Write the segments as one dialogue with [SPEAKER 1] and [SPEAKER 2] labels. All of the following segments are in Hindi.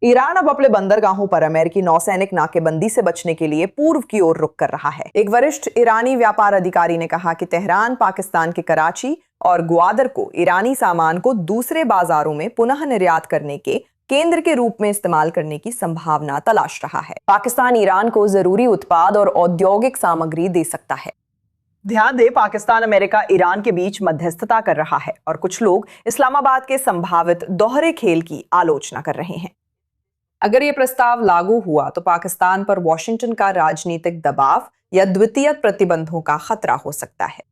[SPEAKER 1] ईरान अब अपने बंदरगाहों पर अमेरिकी नौसैनिक नाकेबंदी से बचने के लिए पूर्व की ओर रुख कर रहा है। एक वरिष्ठ ईरानी व्यापार अधिकारी ने कहा कि तेहरान पाकिस्तान के कराची और ग्वादर को ईरानी सामान को दूसरे बाजारों में पुनः निर्यात करने के केंद्र के रूप में इस्तेमाल करने की संभावना तलाश रहा है। पाकिस्तान ईरान को जरूरी उत्पाद और औद्योगिक सामग्री दे सकता है। ध्यान दें, पाकिस्तान अमेरिका ईरान के बीच मध्यस्थता कर रहा है और कुछ लोग इस्लामाबाद के संभावित दोहरे खेल की आलोचना कर रहे हैं। अगर ये प्रस्ताव लागू हुआ तो पाकिस्तान पर वॉशिंगटन का राजनीतिक दबाव या द्वितीय प्रतिबंधों का खतरा हो सकता है।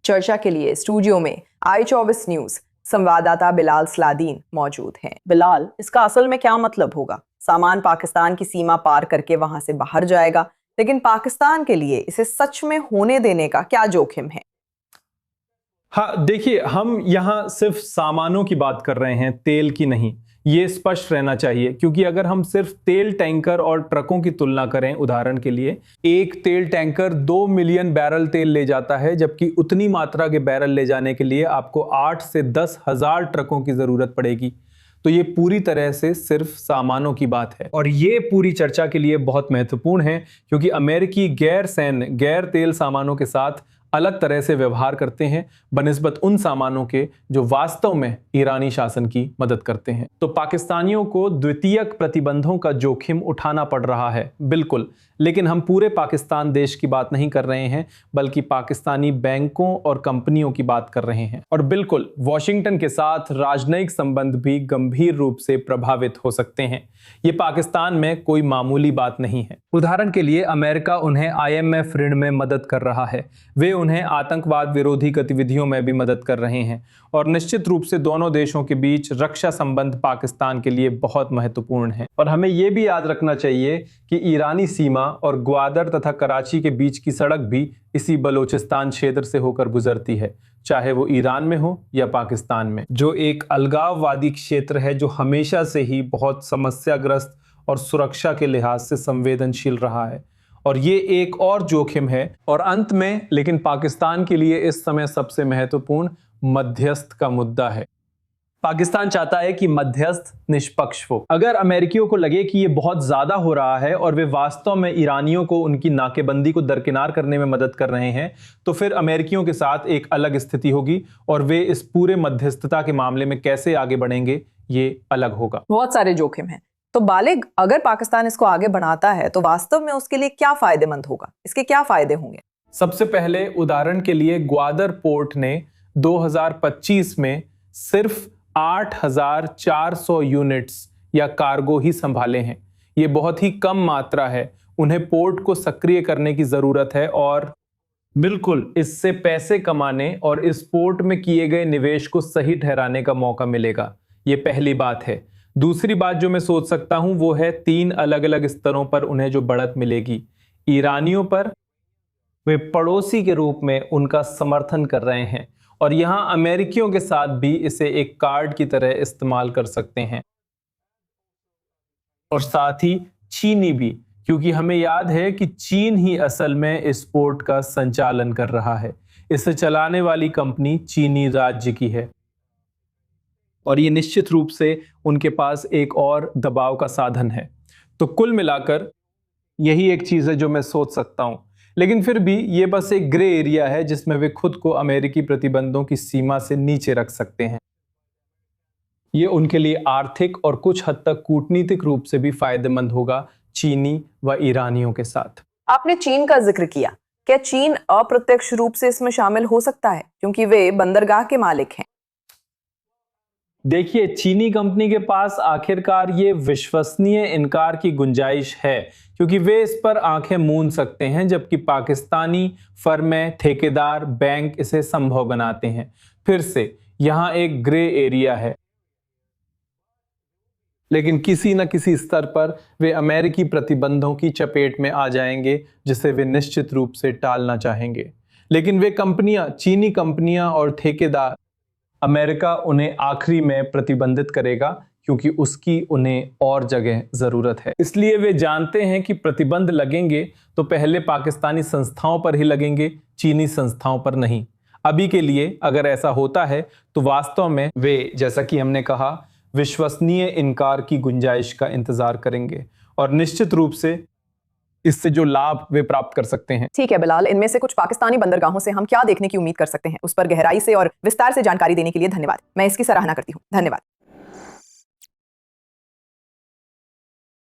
[SPEAKER 1] चर्चा के लिए स्टूडियो में i24 न्यूज संवाददाता बिलाल सलादीन मौजूद हैं। बिलाल, इसका असल में क्या मतलब होगा? सामान पाकिस्तान की सीमा पार करके वहां से बाहर जाएगा, लेकिन पाकिस्तान के लिए इसे सच में होने देने का क्या जोखिम है?
[SPEAKER 2] हाँ देखिए, हम यहाँ सिर्फ सामानों की बात कर रहे हैं, तेल की नहीं। ये स्पष्ट रहना चाहिए, क्योंकि अगर हम सिर्फ तेल टैंकर और ट्रकों की तुलना करें, उदाहरण के लिए एक तेल टैंकर 2 मिलियन बैरल तेल ले जाता है, जबकि उतनी मात्रा के बैरल ले जाने के लिए आपको 8 से 10 हजार ट्रकों की जरूरत पड़ेगी। तो ये पूरी तरह से सिर्फ सामानों की बात है और ये पूरी चर्चा के लिए बहुत महत्वपूर्ण है, क्योंकि अमेरिकी गैर सैन्य गैर तेल सामानों के साथ अलग तरह से व्यवहार करते हैं बनिस्बत उन सामानों के जो वास्तव में ईरानी शासन की मदद करते हैं। तो पाकिस्तानियों को द्वितीयक प्रतिबंधों का जोखिम उठाना पड़ रहा है, बिल्कुल, लेकिन हम पूरे पाकिस्तान देश की बात नहीं कर रहे हैं, बल्कि पाकिस्तानी बैंकों और कंपनियों की बात कर रहे हैं। और बिल्कुल, वॉशिंगटन के साथ राजनयिक संबंध भी गंभीर रूप से प्रभावित हो सकते हैं। ये पाकिस्तान में कोई मामूली बात नहीं है। उदाहरण के लिए अमेरिका उन्हें IMF ऋण में मदद कर रहा है, वे उन्हें आतंकवाद विरोधी गतिविधियों में भी मदद कर रहे हैं और निश्चित रूप से दोनों देशों के बीच रक्षा संबंध पाकिस्तान के लिए बहुत महत्वपूर्ण है। और हमें यह भी याद रखना चाहिए कि ईरानी सीमा और ग्वादर तथा कराची के बीच की सड़क भी इसी बलोचिस्तान क्षेत्र से होकर गुजरती है, चाहे वो ईरान में हो या पाकिस्तान में, जो एक अलगाववादी क्षेत्र है जो हमेशा से ही बहुत समस्याग्रस्त और सुरक्षा के लिहाज से संवेदनशील रहा है। और ये एक और जोखिम है। और अंत में, लेकिन पाकिस्तान के लिए इस समय सबसे महत्वपूर्ण मध्यस्थ का मुद्दा है। पाकिस्तान चाहता है कि मध्यस्थ निष्पक्ष हो। अगर अमेरिकियों को लगे कि ये बहुत ज्यादा हो रहा है और वे वास्तव में ईरानियों को उनकी नाकेबंदी को दरकिनार करने में मदद कर रहे हैं, तो फिर अमेरिकियों के साथ एक अलग स्थिति होगी और वे इस पूरे मध्यस्थता के मामले में कैसे आगे बढ़ेंगे, ये अलग होगा।
[SPEAKER 1] बहुत सारे जोखिम हैं। तो बालिग, अगर पाकिस्तान इसको आगे बढ़ाता है तो वास्तव में उसके लिए क्या फायदेमंद होगा? इसके क्या फायदे होंगे?
[SPEAKER 2] सबसे पहले, उदाहरण के लिए ग्वादर पोर्ट ने 2025 में सिर्फ 8,400 यूनिट्स या कार्गो ही संभाले हैं। ये बहुत ही कम मात्रा है। उन्हें पोर्ट को सक्रिय करने की जरूरत है और बिल्कुल इससे पैसे कमाने और इस पोर्ट में किए गए निवेश को सही ठहराने का मौका मिलेगा। ये पहली बात है। दूसरी बात जो मैं सोच सकता हूं वो है 3 अलग अलग स्तरों पर उन्हें जो बढ़त मिलेगी। ईरानियों पर, वे पड़ोसी के रूप में उनका समर्थन कर रहे हैं और यहां अमेरिकियों के साथ भी इसे एक कार्ड की तरह इस्तेमाल कर सकते हैं। और साथ ही चीनी भी, क्योंकि हमें याद है कि चीन ही असल में इस पोर्ट का संचालन कर रहा है। इसे चलाने वाली कंपनी चीनी राज्य की है और ये निश्चित रूप से उनके पास एक और दबाव का साधन है। तो कुल मिलाकर यही एक चीज है जो मैं सोच सकता हूं, लेकिन फिर भी ये बस एक ग्रे एरिया है जिसमें वे खुद को अमेरिकी प्रतिबंधों की सीमा से नीचे रख सकते हैं। ये उनके लिए आर्थिक और कुछ हद तक कूटनीतिक रूप से भी फायदेमंद होगा चीनी व ईरानियों के साथ।
[SPEAKER 1] आपने चीन का जिक्र किया, क्या चीन अप्रत्यक्ष रूप से इसमें शामिल हो सकता है, क्योंकि वे बंदरगाह के मालिक हैं?
[SPEAKER 2] देखिए, चीनी कंपनी के पास आखिरकार ये विश्वसनीय इनकार की गुंजाइश है, क्योंकि वे इस पर आंखें मूंद सकते हैं, जबकि पाकिस्तानी फर्में, ठेकेदार, बैंक इसे संभव बनाते हैं। फिर से यहां एक ग्रे एरिया है, लेकिन किसी न किसी स्तर पर वे अमेरिकी प्रतिबंधों की चपेट में आ जाएंगे, जिसे वे निश्चित रूप से टालना चाहेंगे। लेकिन वे कंपनियां, चीनी कंपनियां और ठेकेदार, अमेरिका उन्हें आखिरी में प्रतिबंधित करेगा, क्योंकि उसकी उन्हें और जगह जरूरत है। इसलिए वे जानते हैं कि प्रतिबंध लगेंगे तो पहले पाकिस्तानी संस्थाओं पर ही लगेंगे, चीनी संस्थाओं पर नहीं। अभी के लिए अगर ऐसा होता है तो वास्तव में वे, जैसा कि हमने कहा, विश्वसनीय इनकार की गुंजाइश का इंतजार करेंगे और निश्चित रूप से इससे जो लाभ वे प्राप्त कर सकते हैं।
[SPEAKER 1] ठीक है बिलाल, इनमें से कुछ पाकिस्तानी बंदरगाहों से हम क्या देखने की उम्मीद कर सकते हैं, उस पर गहराई से और विस्तार से जानकारी देने के लिए धन्यवाद। मैं इसकी सराहना करती हूँ। धन्यवाद।